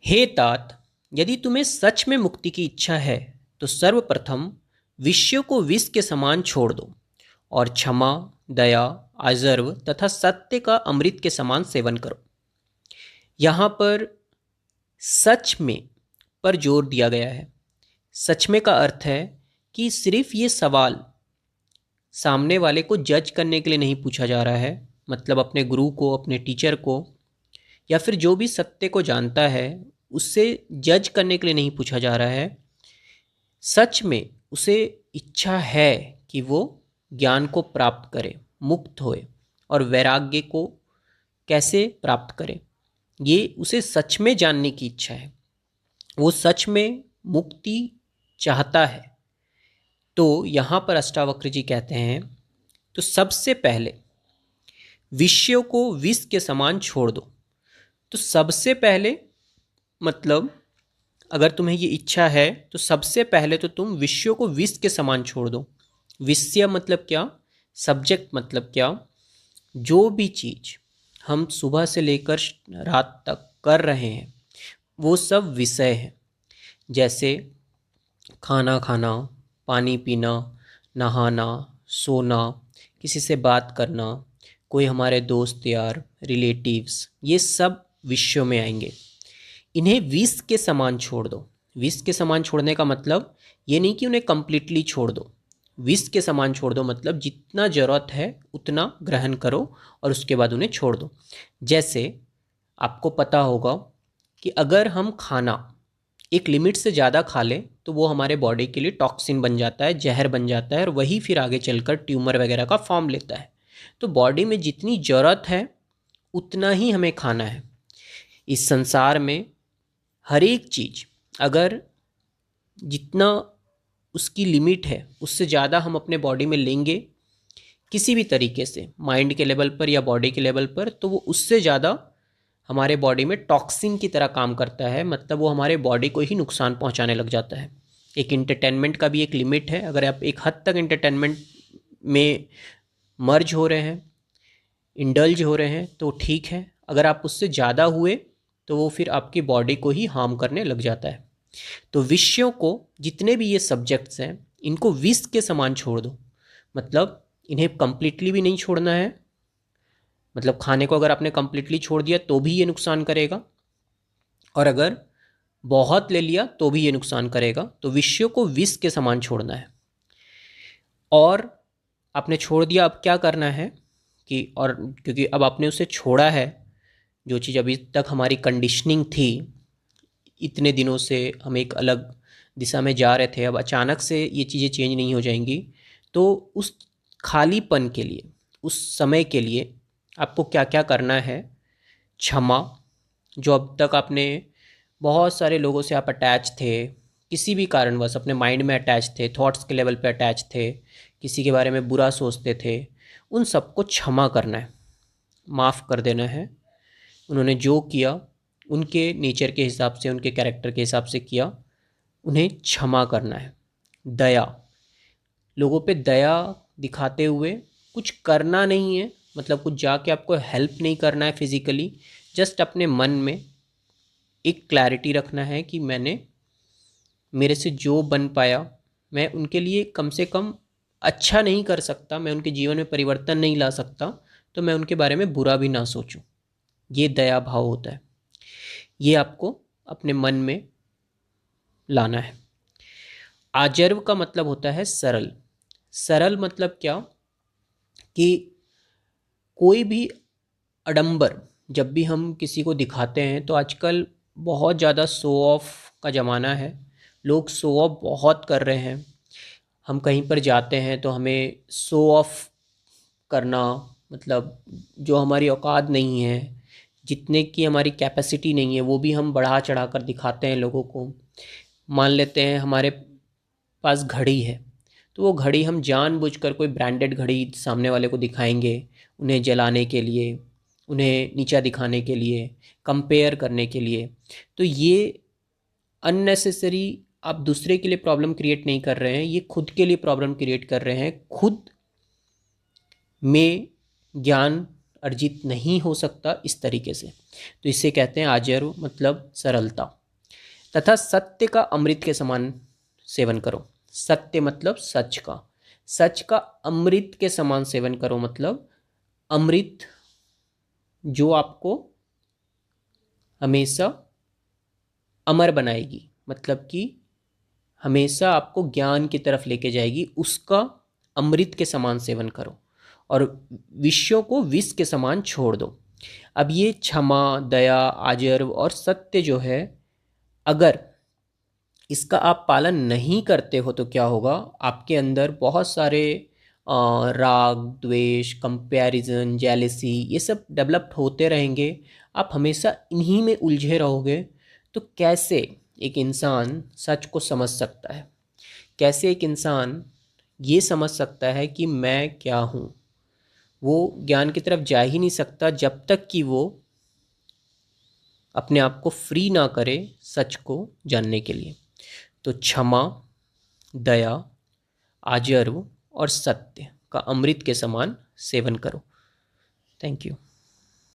हे तात, यदि तुम्हें सच में मुक्ति की इच्छा है तो सर्वप्रथम विषयों को विष के समान छोड़ दो और क्षमा, दया, आजर्व तथा सत्य का अमृत के समान सेवन करो। यहाँ पर सच में पर जोर दिया गया है। सच में का अर्थ है कि सिर्फ ये सवाल सामने वाले को जज करने के लिए नहीं पूछा जा रहा है, मतलब अपने गुरु को, अपने टीचर को या फिर जो भी सत्य को जानता है उससे जज करने के लिए नहीं पूछा जा रहा है। सच में उसे इच्छा है कि वो ज्ञान को प्राप्त करे, मुक्त होए, और वैराग्य को कैसे प्राप्त करे, ये उसे सच में जानने की इच्छा है। वो सच में मुक्ति चाहता है। तो यहाँ पर अष्टावक्र जी कहते हैं, तो सबसे पहले विषयों को विष के समान छोड़ दो। तो सबसे पहले मतलब अगर तुम्हें ये इच्छा है तो सबसे पहले तो तुम विषयों को विष के समान छोड़ दो। विषय मतलब क्या, सब्जेक्ट मतलब क्या, जो भी चीज़ हम सुबह से लेकर रात तक कर रहे हैं वो सब विषय है। जैसे खाना खाना, पानी पीना, नहाना, सोना, किसी से बात करना, कोई हमारे दोस्त यार, रिलेटिव्स, ये सब विषयों में आएंगे। इन्हें विष के समान छोड़ दो। विष के समान छोड़ने का मतलब ये नहीं कि उन्हें कंप्लीटली छोड़ दो। विष के समान छोड़ दो मतलब जितना ज़रूरत है उतना ग्रहण करो और उसके बाद उन्हें छोड़ दो। जैसे आपको पता होगा कि अगर हम खाना एक लिमिट से ज़्यादा खा लें तो वो हमारे बॉडी के लिए टॉक्सिन बन जाता है, जहर बन जाता है, और वही फिर आगे चलकर ट्यूमर वगैरह का फॉर्म लेता है। तो बॉडी में जितनी ज़रूरत है उतना ही हमें खाना है। इस संसार में हर एक चीज़ अगर जितना उसकी लिमिट है उससे ज़्यादा हम अपने बॉडी में लेंगे किसी भी तरीके से, माइंड के लेवल पर या बॉडी के लेवल पर, तो वो उससे ज़्यादा हमारे बॉडी में टॉक्सिन की तरह काम करता है। मतलब वो हमारे बॉडी को ही नुकसान पहुंचाने लग जाता है। एक इंटरटेनमेंट का भी एक लिमिट है। अगर आप एक हद तक इंटरटेनमेंट में मर्ज हो रहे हैं, इंडल्ज हो रहे हैं तो ठीक है। अगर आप उससे ज़्यादा हुए तो वो फिर आपकी बॉडी को ही हार्म करने लग जाता है। तो विषयों को, जितने भी ये सब्जेक्ट्स हैं, इनको विष के समान छोड़ दो। मतलब इन्हें कंप्लीटली भी नहीं छोड़ना है। मतलब खाने को अगर आपने कंप्लीटली छोड़ दिया तो भी ये नुकसान करेगा, और अगर बहुत ले लिया तो भी ये नुकसान करेगा। तो विषयों को विष के समान छोड़ना है। और आपने छोड़ दिया, अब क्या करना है कि, और क्योंकि अब आपने उसे छोड़ा है, जो चीज़ अभी तक हमारी कंडीशनिंग थी, इतने दिनों से हम एक अलग दिशा में जा रहे थे, अब अचानक से ये चीज़ें चेंज नहीं हो जाएंगी। तो उस खालीपन के लिए, उस समय के लिए आपको क्या क्या करना है। क्षमा, जो अब तक आपने बहुत सारे लोगों से आप अटैच थे, किसी भी कारणवश अपने माइंड में अटैच थे, थॉट्स के लेवल पे अटैच थे, किसी के बारे में बुरा सोचते थे, उन सबको क्षमा करना है, माफ़ कर देना है। उन्होंने जो किया उनके नेचर के हिसाब से, उनके कैरेक्टर के हिसाब से किया, उन्हें क्षमा करना है। दया, लोगों पे दया दिखाते हुए कुछ करना नहीं है, मतलब कुछ जाके आपको हेल्प नहीं करना है फिज़िकली, जस्ट अपने मन में एक क्लैरिटी रखना है कि मैंने, मेरे से जो बन पाया, मैं उनके लिए कम से कम अच्छा नहीं कर सकता, मैं उनके जीवन में परिवर्तन नहीं ला सकता, तो मैं उनके बारे में बुरा भी ना सोचूं। ये दया भाव होता है। ये आपको अपने मन में लाना है। आजर्व का मतलब होता है सरल। सरल मतलब क्या कि कोई भी आडंबर जब भी हम किसी को दिखाते हैं, तो आजकल बहुत ज़्यादा शो ऑफ का ज़माना है। लोग शो ऑफ बहुत कर रहे हैं। हम कहीं पर जाते हैं तो हमें शो ऑफ करना, मतलब जो हमारी औकात नहीं है, जितने की हमारी कैपेसिटी नहीं है, वो भी हम बढ़ा चढ़ा कर दिखाते हैं लोगों को। मान लेते हैं हमारे पास घड़ी है, तो वो घड़ी हम जानबूझकर कोई ब्रांडेड घड़ी सामने वाले को दिखाएंगे, उन्हें जलाने के लिए, उन्हें नीचा दिखाने के लिए, कंपेयर करने के लिए। तो ये अननेसेसरी, आप दूसरे के लिए प्रॉब्लम क्रिएट नहीं कर रहे हैं, ये खुद के लिए प्रॉब्लम क्रिएट कर रहे हैं। खुद में ज्ञान अर्जित नहीं हो सकता इस तरीके से। तो इसे कहते हैं आजर्व, मतलब सरलता। तथा सत्य का अमृत के समान सेवन करो। सत्य मतलब सच का, सच का अमृत के समान सेवन करो मतलब अमृत जो आपको हमेशा अमर बनाएगी, मतलब कि हमेशा आपको ज्ञान की तरफ लेके जाएगी, उसका अमृत के समान सेवन करो और विषयों को विष के समान छोड़ दो। अब ये क्षमा, दया, आजर्व और सत्य जो है, अगर इसका आप पालन नहीं करते हो तो क्या होगा, आपके अंदर बहुत सारे राग, द्वेष, कंपैरिजन, जेलेसी, ये सब डेवलप्ड होते रहेंगे। आप हमेशा इन्हीं में उलझे रहोगे। तो कैसे एक इंसान सच को समझ सकता है, कैसे एक इंसान ये समझ सकता है कि मैं क्या हूँ? वो ज्ञान की तरफ जा ही नहीं सकता जब तक कि वो अपने आप को फ्री ना करे सच को जानने के लिए। तो क्षमा, दया, आजर्व और सत्य का अमृत के समान सेवन करो। Thank you.